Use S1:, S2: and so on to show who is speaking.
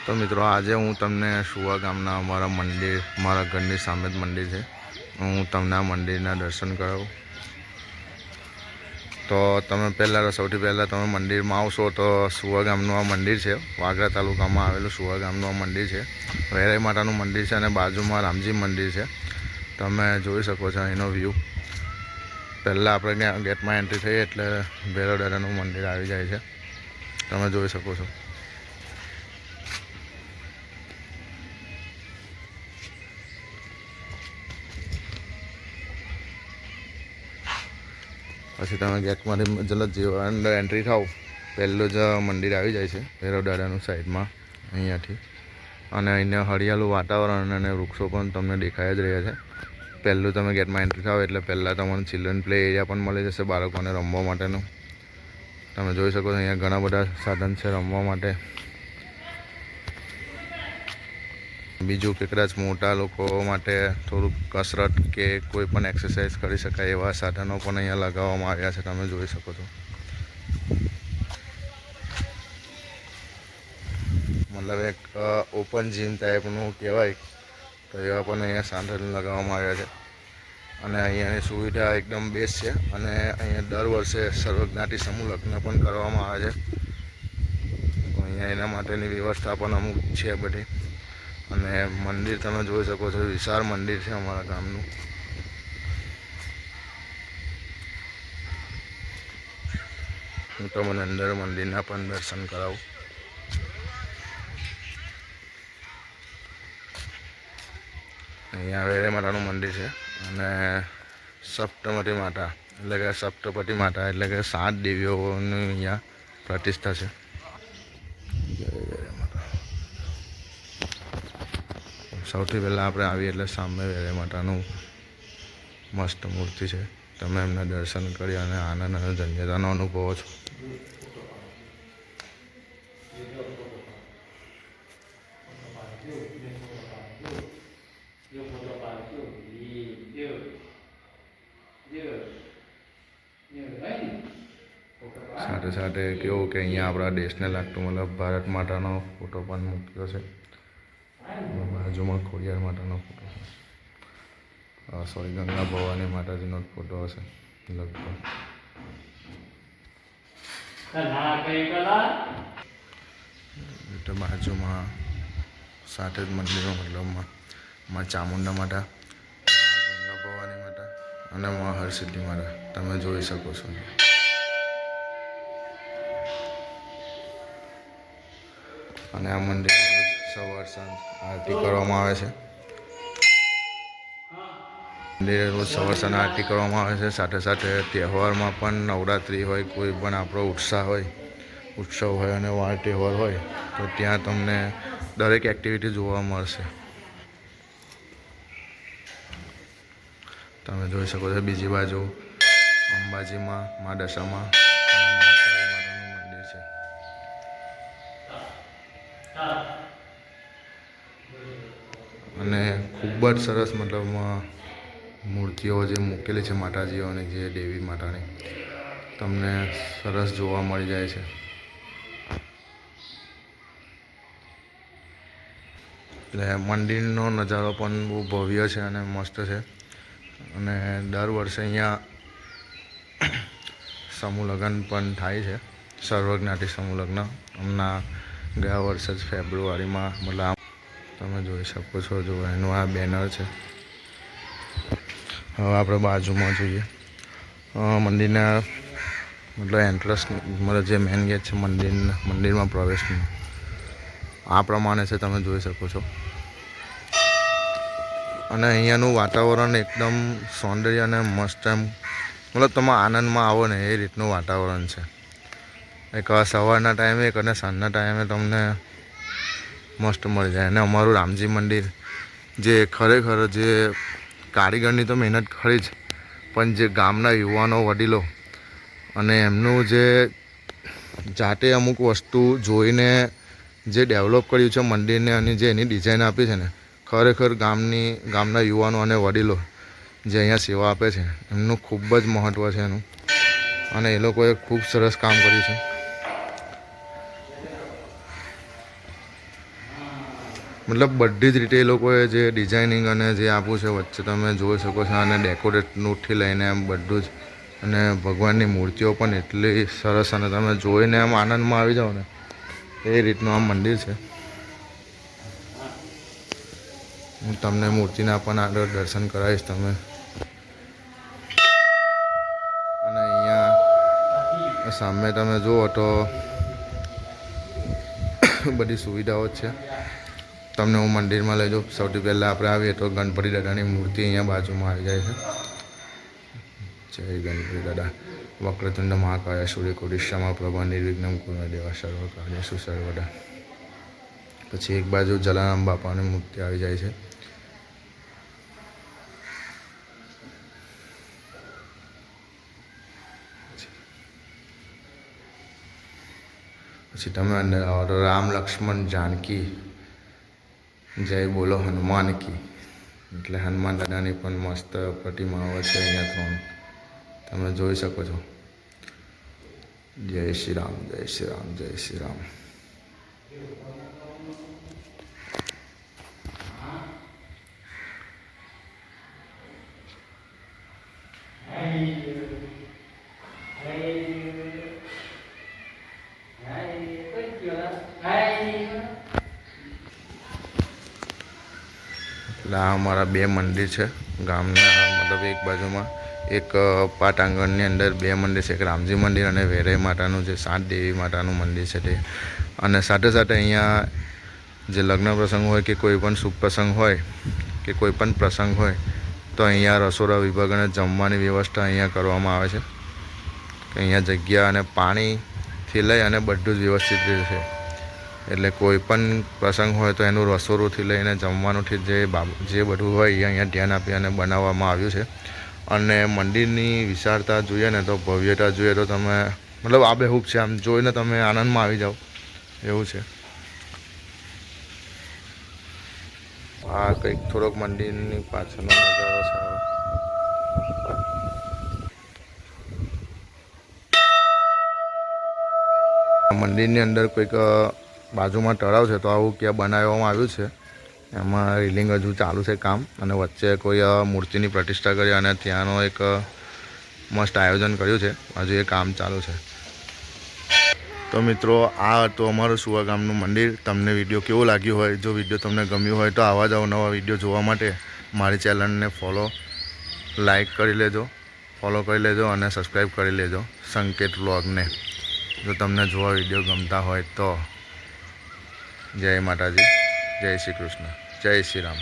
S1: તો મિત્રો આજે હું તમને સુવા ગામના અમારા મંદિર, મારા ઘરની સામે જ મંદિર છે, હું તમને આ મંદિરના દર્શન કરાવું. તો તમે સૌથી પહેલાં તમે મંદિરમાં આવશો તો સુવા ગામનું આ મંદિર છે. વાગરા તાલુકામાં આવેલું સુવા ગામનું આ મંદિર છે. વેરાઈ માતાનું મંદિર છે અને બાજુમાં રામજી મંદિર છે. તમે જોઈ શકો છો એનો વ્યૂ. પહેલાં આપણે ગેટમાં એન્ટ્રી થઈએ એટલે ભૈરવ દાદાનું મંદિર આવી જાય છે. તમે જોઈ શકો છો. પછી તમે ગેટમાંથી જેવા અંદર એન્ટ્રી થાવ પહેલું જ મંદિર આવી જાય છે ભૈરવ દાદાનું સાઈડમાં અહીંયાથી. અને અહીંયા હરિયાળું વાતાવરણ અને વૃક્ષો પણ તમને દેખાઈ જ રહ્યા છે. પહેલું તમે ગેટમાં એન્ટ્રી થાવ એટલે પહેલાં તમને ચિલ્ડ્રન પ્લે એરિયા પણ મળી જશે બાળકોને રમવા માટેનું. તમે જોઈ શકો છો અહીંયા ઘણા બધા સાધન છે રમવા માટે. બીજું કે કદાચ મોટા લોકો માટે થોડુંક કસરત કે કોઈ પણ એક્સરસાઇઝ કરી શકાય એવા સાધનો પણ અહીંયા લગાવવામાં આવ્યા છે. તમે જોઈ શકો છો. મતલબ એક ઓપન જીમ ટાઈપનું કહેવાય તો એવા પણ અહીંયા સાધન લગાવવામાં આવ્યા છે. અને અહીંયાની સુવિધા એકદમ બેસ્ટ છે. અને અહીંયા દર વર્ષે સર્વજ્ઞાતિ સમૂહ લગ્ન પણ કરવામાં આવે છે. અહીંયા એના માટેની વ્યવસ્થા પણ અમુક છે બધી. અને મંદિર તમે જોઈ શકો છો, વિશાળ મંદિર છે અમારા ગામનું. હું તમને અંદર મંદિરના પણ દર્શન કરાવું. અહીંયા વેરાઈ માતાનું મંદિર છે અને સપ્તમતી માતા સપ્તપતિ માતા એટલે કે 7 દેવીઓની અહીંયા પ્રતિષ્ઠા છે. સૌથી પહેલાં આપણે આવીએ એટલે સામે વેરાઈ માતાનું મસ્ત મૂર્તિ છે. તમે એમના દર્શન કરી અને આનંદ અને ધન્યતાનો અનુભવો છો. સાથે સાથે કેવું કે અહીંયા આપણા દેશને લાગતું મતલબ ભારત માતાનો ફોટો પણ મૂક્યો છે. બાજુમાં ખોડિયાર માતાનો ફોટો છે. સોરી, ગંગા ભવાની માતાજીનો ફોટો હશે લગભગ. એટલે બાજુમાં સાથે જ મંદિરો મતલબમાં માં ચામુંડા માતા, ગંગા ભવાની માતા અને માં હરસિદ્ધિ માતા તમે જોઈ શકો છો. અને આ મંદિર સવાર સાંજ આરતી કરવામાં આવે છે. મંદિરે રોજ સવાર સાંજ આરતી કરવામાં આવે છે. સાથે સાથે તહેવારમાં પણ નવરાત્રિ હોય, કોઈ પણ આપણો ઉત્સવ હોય અને વાર તહેવાર હોય તો ત્યાં તમને દરેક એક્ટિવિટી જોવા મળશે. તમે જોઈ શકો છો. બીજી બાજુ અંબાજીમાં મા દશામાં માતાનું મંદિર છે. અને ખૂબ જ સરસ મતલબમાં મૂર્તિઓ જે મૂકેલી છે માતાજીઓની, જે દેવી માતાની તમને સરસ જોવા મળી જાય છે. એટલે મંદિરનો નજારો પણ બહુ ભવ્ય છે અને મસ્ત છે. અને દર વર્ષે અહીંયા સમૂહ લગ્ન પણ થાય છે, સર્વજ્ઞાતિ સમૂહ લગ્ન. હમણાં ગયા વર્ષે જ ફેબ્રુઆરીમાં મતલબ તમે જોઈ શકો છો. જો એનું આ બેનર છે. હવે આપણે બાજુમાં જોઈએ મંદિરના મતલબ એન્ટ્રન્સ, મતલબ જે મેન ગેટ છે મંદિરમાં પ્રવેશનું આ પ્રમાણે છે. તમે જોઈ શકો છો. અને અહીંયાનું વાતાવરણ એકદમ સૌંદર્ય અને મસ્ત, એમ મતલબ તમે આનંદમાં આવો ને એ રીતનું વાતાવરણ છે. એક સવારના ટાઈમે એક અને સાંજના ટાઈમે તમને મસ્ત મળી જાય. અને અમારું રામજી મંદિર જે ખરેખર જે કારીગરની તો મહેનત ખરી જ, પણ જે ગામના યુવાનો વડીલો અને એમનું જે જાતે અમુક વસ્તુ જોઈને જે ડેવલપ કર્યું છે મંદિરને અને જે એની ડિઝાઇન આપી છે ને, ખરેખર ગામના યુવાનો અને વડીલો જે અહીંયા સેવા આપે છે એમનું ખૂબ જ મહત્ત્વ છે એનું. અને એ લોકોએ ખૂબ સરસ કામ કર્યું છે. મતલબ બધી જ રીતે એ લોકોએ જે ડિઝાઇનિંગ અને જે આપ્યું છે વચ્ચે તમે જોઈ શકો છો, અને ડેકોરેટનુંથી લઈને એમ બધું જ, અને ભગવાનની મૂર્તિઓ પણ એટલી સરસ, અને તમે જોઈને આમ આનંદમાં આવી જાઓ ને એ રીતનું આ મંદિર છે. હું તમને મૂર્તિના પણ આગળ દર્શન કરાવીશ તમે. અને અહીંયા સામે તમે જુઓ તો બધી સુવિધાઓ જ છે. તમને હું મંદિરમાં લઈ જાઉં. સૌથી પહેલાં આપણે આવીએ તો ગણપતિ દાદાની મૂર્તિ અહીંયા બાજુમાં આવી જાય છે. જય ગણપતિ દાદા. વક્રતુંડ મહાકાય સૂર્યકોટિ સમપ્રભા નિર્વિઘ્નં કુરુ દેવા સર્વકાર્યેષુ સર્વદા. પછી એક બાજુ જલારામ બાપાની મૂર્તિ આવી જાય છે. પછી તમે અંદર આવો તો રામ લક્ષ્મણ જાનકી જય બોલો હનુમાન કી, એટલે હનુમાન દાદાની પણ મસ્ત પ્રતિમાઓ છે અહીંયા 3 તમે જોઈ શકો છો. જય શ્રી રામ, જય શ્રી રામ, જય શ્રી રામ. એટલે આ અમારા 2 મંદિર છે ગામના, મતલબ એક બાજુમાં એક પાટ આંગણની અંદર 2 મંદિર છે, એક રામજી મંદિર અને વેરાઈ માતાનું જે 7 દેવી માતાનું મંદિર છે તે. અને સાથે સાથે અહીંયા જે લગ્ન પ્રસંગ હોય કે કોઈ પણ શુભ પ્રસંગ હોય કે કોઈ પણ પ્રસંગ હોય તો અહીંયા રસોડા વિભાગ અને જમવાની વ્યવસ્થા અહીંયા કરવામાં આવે છે. અહીંયા જગ્યા અને પાણીથી લઈ અને બધું જ વ્યવસ્થિત રીતે છે. એટલે કોઈ પણ પ્રસંગ હોય તો એનું રસોડુંથી લઈને જમવાનુંથી જે બધું હોય એ અહીંયા ધ્યાન આપી અને બનાવવામાં આવ્યું છે. અને મંદિરની વિશાળતા જોઈએ ને તો ભવ્યતા જોઈએ તો તમે મતલબ આબેહૂબ છે, આમ જોઈને તમે આનંદમાં આવી જાઓ એવું છે. આ કંઈક થોડોક મંદિરની પાછળનો નજારો છે. મંદિરની અંદર કોઈક બાજુમાં તળાવ છે તો આવું ક્યાં બનાવવામાં આવ્યું છે. એમાં રેલિંગ હજુ ચાલુ છે કામ, અને વચ્ચે કોઈ મૂર્તિની પ્રતિષ્ઠા કરી અને ત્યાંનો એક મસ્ત આયોજન કર્યું છે. હજુ એ કામ ચાલુ છે. તો મિત્રો આ હતું અમારું સુવા ગામનું મંદિર. તમને વિડીયો કેવો લાગ્યો હોય, જો વિડીયો તમને ગમ્યું હોય તો આવા જ અવનવા વિડીયો જોવા માટે મારી ચેનલને લાઈક કરી લેજો, ફોલો કરી લેજો અને સબસ્ક્રાઈબ કરી લેજો સંકેત વ્લોગને. જો તમને જોવા વિડીયો ગમતા હોય તો જય માતાજી, જય શ્રી કૃષ્ણ, જય શ્રી રામ.